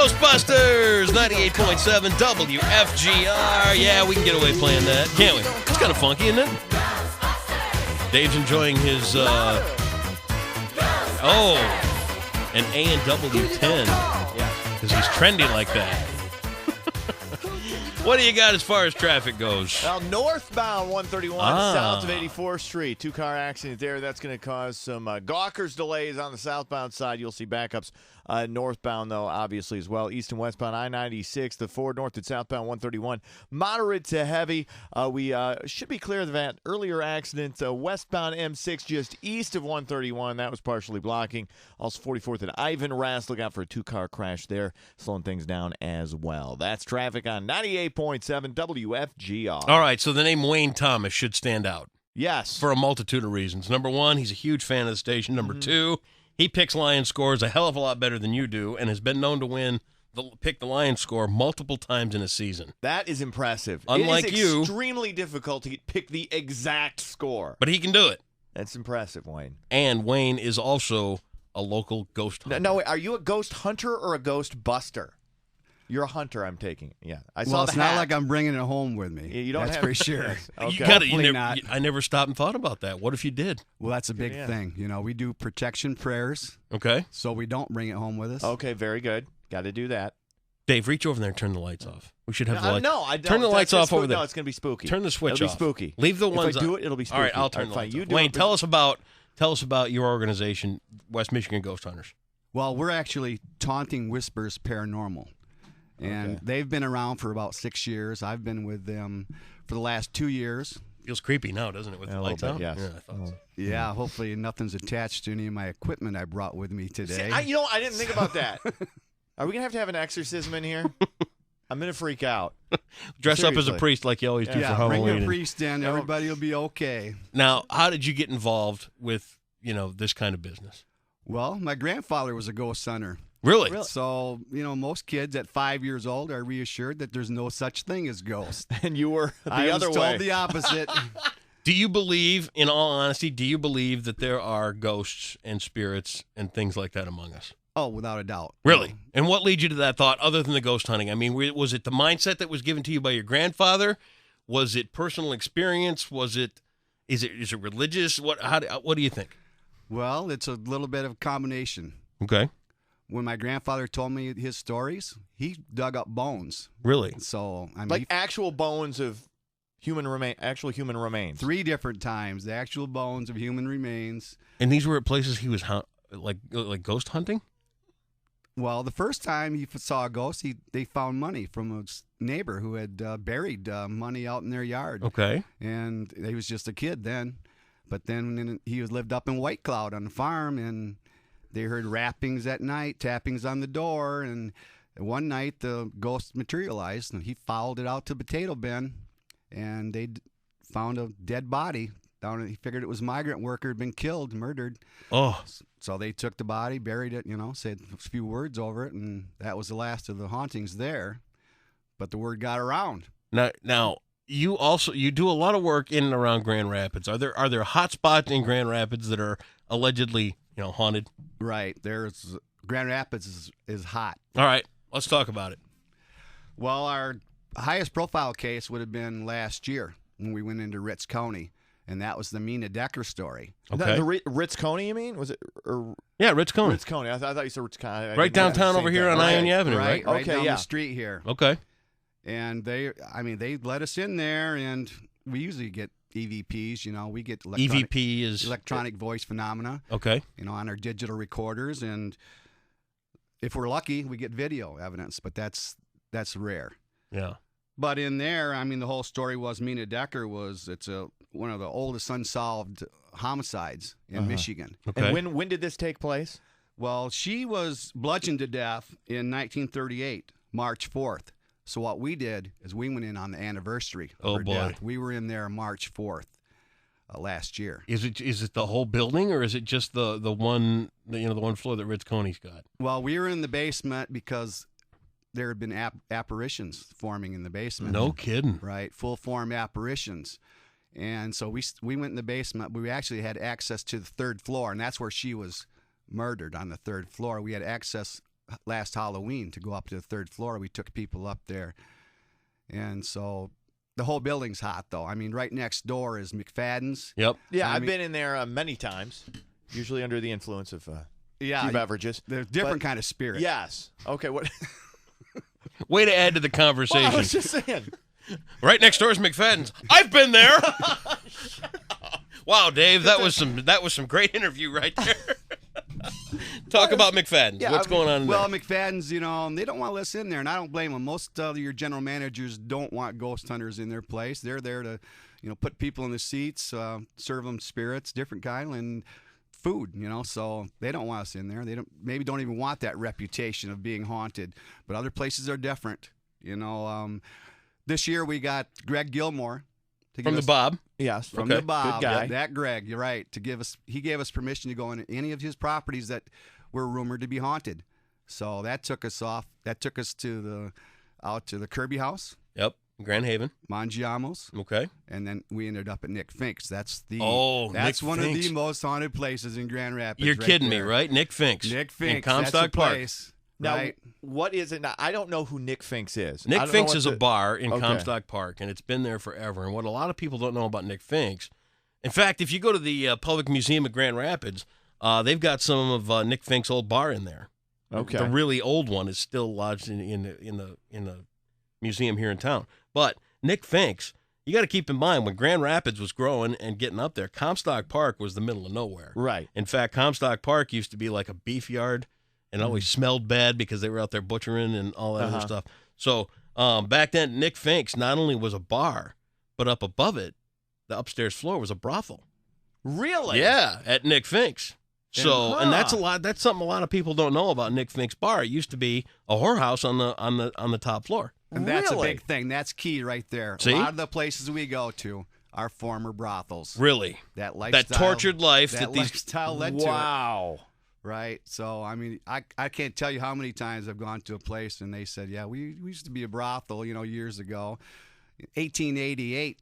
Ghostbusters, 98.7 WFGR. Yeah, we can get away playing that, can't we? It's kind of funky, isn't it? Dave's enjoying his, an A&W 10. Yeah. Because he's trendy like that. What do you got as far as traffic goes? Well, northbound 131, south of 84th Street. Two-car accident there. That's going to cause some Gawkers delays on the southbound side. You'll see backups northbound, though, obviously, as well. East and westbound I-96, the Ford north and southbound 131. Moderate to heavy. We should be clear of that earlier accident. Westbound M6 just east of 131. That was partially blocking. Also 44th and Ivan Rast. Look out for a two-car crash there, slowing things down as well. That's traffic on 98.7 WFGR. All right, so the name Wayne Thomas should stand out. Yes. For a multitude of reasons. Number one, he's a huge fan of the station. Number two, he picks Lions scores a hell of a lot better than you do and has been known to pick the Lions score multiple times in a season. That is impressive. Unlike it is you. extremely difficult to pick the exact score. But he can do it. That's impressive, Wayne. And Wayne is also a local ghost hunter. No, wait, are you a ghost hunter or a ghost buster? You're a hunter, I'm taking. Yeah, I saw Well, the it's hat. not like I'm bringing it home with me. You don't That's have for sure. Okay. Hopefully not. I never stopped and thought about that. What if you did? Well, that's a big Yeah. thing. You know, we do protection prayers, Okay. so we don't bring it home with us. Okay, very good. Got to do that. Dave, reach over there and turn the lights off. We should have the lights. No, I don't. Turn the That's lights gonna off over spook- there. No, it's going to be spooky. Turn the switch it'll off. Be spooky. Leave the if ones I do it, it'll be spooky. All right, I'll turn the fine. lights You off. do Wayne, it. tell us about your organization, West Michigan Ghost Hunters. Well, we're actually Taunting Whispers Paranormal. And they've been around for about 6 years. I've been with them for the last 2 years. Feels creepy now, doesn't it, with Yeah, the a lights little out? bit, yes. Yeah, I thought so. Yeah, hopefully nothing's attached to any of my equipment I brought with me today. I didn't think about that. Are we going to have an exorcism in here? I'm going to freak out. Dress up as a Seriously. priest like you always do for yeah, bring Halloween. your priest in. Everybody will be okay. Now, how did you get involved with, this kind of business? Well, my grandfather was a ghost hunter. Really? So, most kids at 5 years old are reassured that there's no such thing as ghosts. And you were the I other was way. told the opposite. Do you believe, in all honesty, that there are ghosts and spirits and things like that among us? Oh, without a doubt. Really? And what leads you to that thought other than the ghost hunting? I mean, was it the mindset that was given to you by your grandfather? Was it personal experience? Is it religious? What do you think? Well, it's a little bit of a combination. Okay. When my grandfather told me his stories, he dug up bones. Really? So, I mean, Like actual bones of actual human remains. 3 different times, the actual bones of human remains. And these were at places he was like ghost hunting? Well, the first time he saw a ghost, they found money from a neighbor who had buried money out in their yard. Okay. And he was just a kid then. But then he lived up in White Cloud on the farm, and they heard rappings at night, tappings on the door, and one night the ghost materialized, and he followed it out to Potato Bin, and they found a dead body down. He figured it was a migrant worker had been killed, murdered. Oh. So they took the body, buried it, said a few words over it, and that was the last of the hauntings there. But the word got around. Now you do a lot of work in and around Grand Rapids. Are there hot spots in Grand Rapids that are allegedly haunted? Right. There's Grand Rapids is hot. All right, let's talk about it. Well, our highest profile case would have been last year when we went into Ritz County, and that was the Mina Decker story. Okay. The Ritz Coney, you mean? Was it? Yeah, Ritz Coney. Ritz Coney. I thought you said Ritz Coney. Right downtown over here on Ionia Avenue, right? Right Okay, down yeah. the street here. Okay. And they let us in there, and we usually get EVPs. We get EVP is electronic voice phenomena. Okay. On our digital recorders, and if we're lucky, we get video evidence, but that's rare. Yeah. But in there, the whole story was Mina Decker it's one of the oldest unsolved homicides in Michigan. Okay. And when did this take place? Well, she was bludgeoned to death in 1938, March 4th. So what we did is we went in on the anniversary of her boy. death. We were in there March 4th last year. Is it the whole building, or is it just the one the one floor that Ritz Coney's got? Well, we were in the basement because there had been apparitions forming in the basement. No kidding. Right, full form apparitions. And so we went in the basement. We actually had access to the 3rd floor, and that's where she was murdered, on the 3rd floor. We had access last Halloween to go up to the 3rd floor. We took people up there, and so the whole building's hot though. I mean, right next door is McFadden's. Yep. Yeah, I I've mean- been in there many times, usually under the influence of Yeah, few beverages. They're different But- kind of spirit. Yes. Okay. What? Way to add to the Well, I conversation. was just saying. Right next door is McFadden's. I've been there. Wow, Dave, that was some great interview right there. Talk about McFadden's. Yeah, What's I mean, going on Well, there? McFadden's, they don't want us in there, and I don't blame them. Most of your general managers don't want ghost hunters in their place. They're there to, put people in the seats, serve them spirits, different kind, and food. So they don't want us in there. They don't even want that reputation of being haunted. But other places are different. This year we got Greg Gilmore to From give the us, Bob. Yes. from Okay. the Bob. Good guy. That Greg, you're right. He gave us permission to go into any of his properties that were rumored to be haunted. So that took us off. That took us out to the Kirby House, Yep. Grand Haven. Mangiamo's, Okay. and then we ended up at Nick Fink's. That's Nick one of Fink's. the most haunted places in Grand Rapids. You're right kidding me, there. right? Nick Fink's. Nick in Fink's. That's the Comstock Park. place. Now, Right. what is it? Now, I don't know who Nick Fink's is. I Nick don't know Fink's what is a the- bar in Okay. Comstock Park, and it's been there forever. And what a lot of people don't know about Nick Fink's, in fact, if you go to the Public Museum of Grand Rapids, they've got some of Nick Fink's old bar in there. Okay. The really old one is still lodged in the museum here in town. But Nick Fink's, you got to keep in mind when Grand Rapids was growing and getting up there, Comstock Park was the middle of nowhere. Right. In fact, Comstock Park used to be like a beef yard, and it always smelled bad because they were out there butchering and all that other stuff. So back then, Nick Fink's not only was a bar, but up above it, the upstairs floor was a brothel. Really? Yeah, at Nick Fink's. So, and that's Huh. that's something a lot of people don't know about Nick Fink's bar. It used to be a whorehouse on the top floor. And that's Really? a big thing. That's key right there. See? A lot of the places we go to are former brothels. Really, That lifestyle, that tortured life that that these. lifestyle led to it. Wow. Right. So, I mean, I can't tell you how many times I've gone to a place and they said, yeah, we used to be a brothel, years ago. 1888,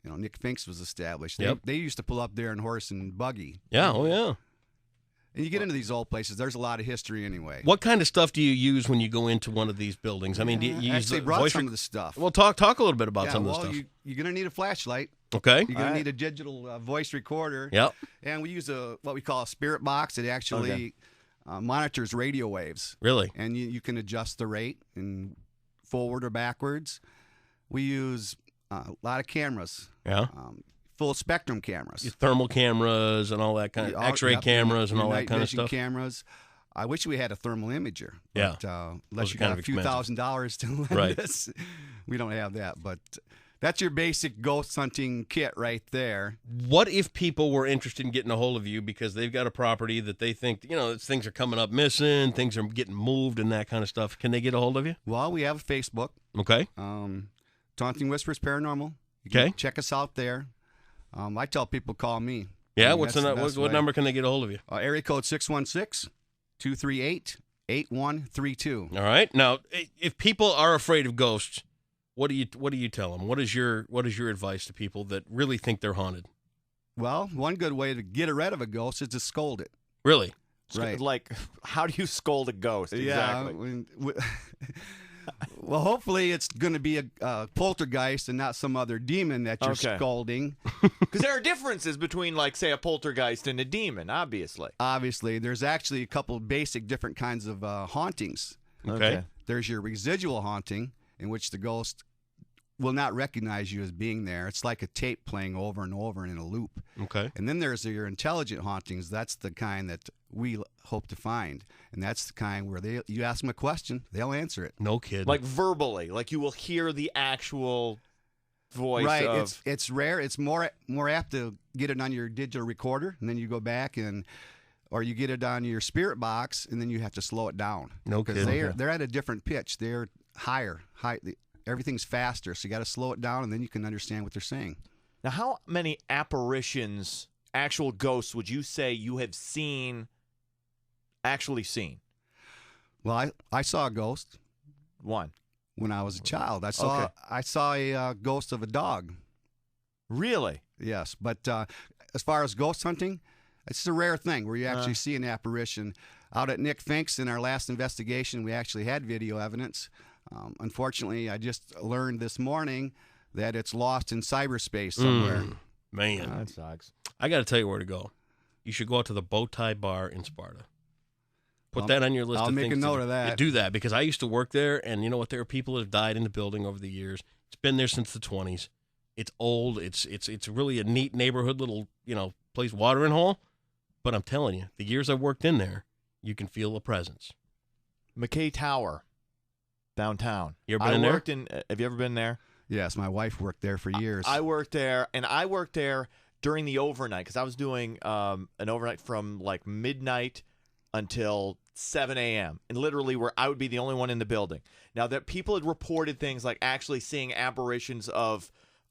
Nick Fink's was established. Yep. They used to pull up there in horse and buggy. Yeah, oh yeah. And you get into these old places, there's a lot of history anyway. What kind of stuff do you use when you go into one of these buildings? I mean, do you use Actually the brought voice? some of the stuff. Well, talk a little bit about yeah, some of well, the stuff. you're going to need a flashlight. Okay. You're going Alright. to need a digital voice recorder. Yep. And we use what we call a spirit box. It actually monitors radio waves. Really. And you can adjust the rate in forward or backwards. We use a lot of cameras, Yeah. full spectrum cameras. Your thermal cameras and all that kind of All- X-ray yep, cameras and your all that night kind of vision stuff. cameras. I wish we had a thermal imager. Yeah. But, Those unless are you kind got of a few expensive. $1,000s to lend Right. us, we don't have that. But that's your basic ghost hunting kit right there. What if people were interested in getting a hold of you because they've got a property that they think, things are coming up missing, things are getting moved and that kind of stuff? Can they get a hold of you? Well, we have a Facebook, Okay. Taunting Whispers Paranormal. You can Okay. check us out there. I tell people call me. Yeah. I mean, What's that's the best what way. number can they get a hold of you? Area code 616-238-8132. All right. Now, if people are afraid of ghosts, what do you tell them? What is your advice to people that really think they're haunted? Well, one good way to get rid of a ghost is to scold it. Really? Right. Like, how do you scold a ghost? Exactly. Well, hopefully it's going to be a poltergeist and not some other demon that you're Okay. scolding. Because there are differences between, like, say, a poltergeist and a demon, obviously. Obviously, there's actually a couple basic different kinds of hauntings. Okay. There's your residual haunting, in which the ghost will not recognize you as being there. It's like a tape playing over and over and in a loop. Okay. And then there's your intelligent hauntings. That's the kind that we hope to find. And that's the kind where you ask them a question, they'll answer it. No kidding. Like, verbally. Like, you will hear the actual voice Right. of... It's rare. It's more apt to get it on your digital recorder, and then you go back or you get it on your spirit box, and then you have to slow it down. No Because kidding. they're at a different pitch. They're higher. Everything's faster, so you got to slow it down, and then you can understand what they're saying. Now, how many apparitions, actual ghosts, would you say you have actually seen? Well, I saw a ghost One. when I was a child. I Okay. saw a ghost of a dog. Really? Yes, but as far as ghost hunting, it's a rare thing where you actually see an apparition. out at Nick Finks, in our last investigation, we actually had video evidence. Unfortunately, I just learned this morning that it's lost in cyberspace somewhere. Man, that sucks. I got to tell you where to go. You should go out to the Bowtie Bar in Sparta. Put that on your list. I'll of make things a note to of that. do that, because I used to work there, and you know what? There are people that have died in the building over the years. It's been there since the 20s. It's old. It's really a neat neighborhood little place, watering hole. But I'm telling you, the years I worked in there, you can feel the presence. McKay Tower, downtown. You ever been there? Have you ever been there? Yes, my wife worked there for years. I worked there, and I worked there during the overnight because I was doing an overnight from like midnight until 7 a.m. and literally where I would be the only one in the building. Now, that people had reported things like actually seeing apparitions of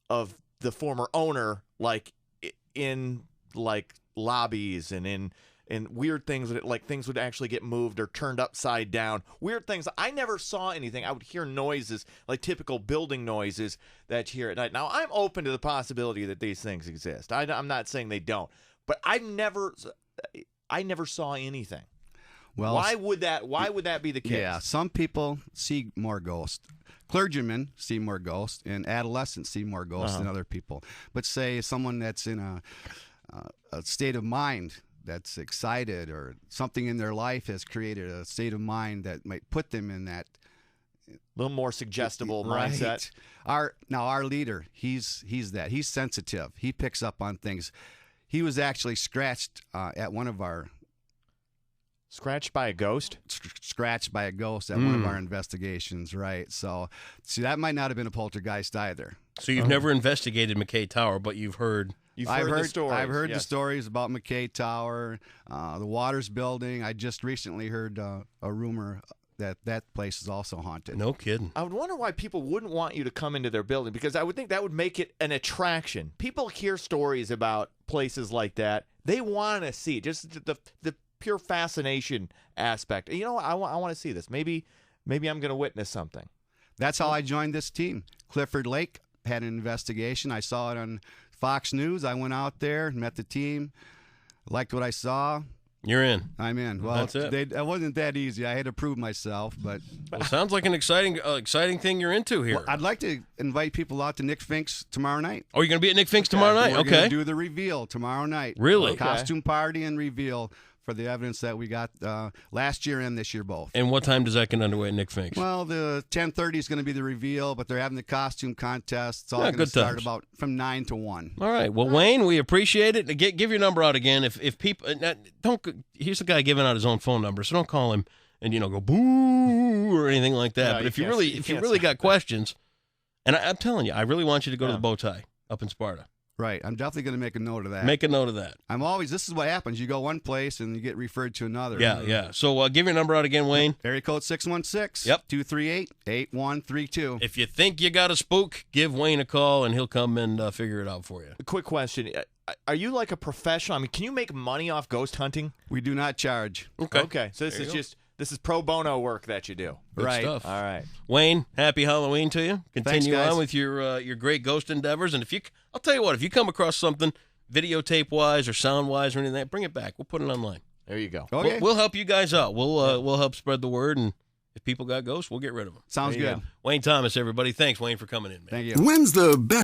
the former owner, like in like lobbies and in weird things that like things would actually get moved or turned upside down. Weird things. I never saw anything. I would hear noises, like typical building noises that you hear at night. Now, I'm open to the possibility that these things exist. I'm not saying they don't, but I never saw anything. Well, why would that be the case? Yeah, some people see more ghosts. Clergymen see more ghosts, and adolescents see more ghosts than other people. But say someone that's in a state of mind that's excited, or something in their life has created a state of mind that might put them in that little more suggestible mindset. Our leader, he's sensitive. He picks up on things. He was actually scratched at one of our. Scratched by a ghost? Scratched by a ghost at one of our investigations, right? So, see, that might not have been a poltergeist either. So you've never investigated McKay Tower, but you've heard... I've heard the stories. I've heard the stories about McKay Tower, the Waters Building. I just recently heard a rumor that place is also haunted. No kidding. I would wonder why people wouldn't want you to come into their building, because I would think that would make it an attraction. People hear stories about places like that. They want to see just the pure fascination aspect. You know, I want to see this. Maybe I'm going to witness something. That's how I joined this team. Clifford Lake had an investigation. I saw it on Fox News. I went out there, met the team, liked what I saw. You're in. I'm in. Well, that's it. It wasn't that easy. I had to prove myself, but well, sounds like an exciting thing you're into here. Well, I'd like to invite people out to Nick Finks tomorrow night. Oh, you're going to be at Nick Finks tomorrow night? We're okay. going to do the reveal tomorrow night. Really? Okay. Costume party and reveal for the evidence that we got last year and this year both. And what time does that get underway at Nick Finks? Well, the 10:30 is going to be the reveal, but they're having the costume contest. It's all going to start about from 9 to 1. All right. Well, Wayne, we appreciate it. Give your number out again. If people don't, here's the guy giving out his own phone number, so don't call him and go boo or anything like that. No, but if you really got questions, and I'm telling you, I really want you to go to the Bowtie up in Sparta. Right. I'm definitely going to make a note of that. Make a note of that. This is what happens. You go one place and you get referred to another. Yeah. So give your number out again, Wayne. Area code 616 Yep. 238-8132. If you think you got a spook, give Wayne a call and he'll come and figure it out for you. A quick question. Are you like a professional? I mean, can you make money off ghost hunting? We do not charge. Okay. So this is pro bono work that you do. Good right. stuff. All right. Wayne, happy Halloween to you. Continue Thanks, guys. on with your great ghost endeavors. And I'll tell you what, if you come across something videotape-wise or sound-wise or anything like that, bring it back. We'll put it online. There you go. Okay. We'll help you guys out. We'll help spread the word, and if people got ghosts, we'll get rid of them. Sounds good. Wayne Thomas, everybody. Thanks, Wayne, for coming in, man. Thank you. When's the best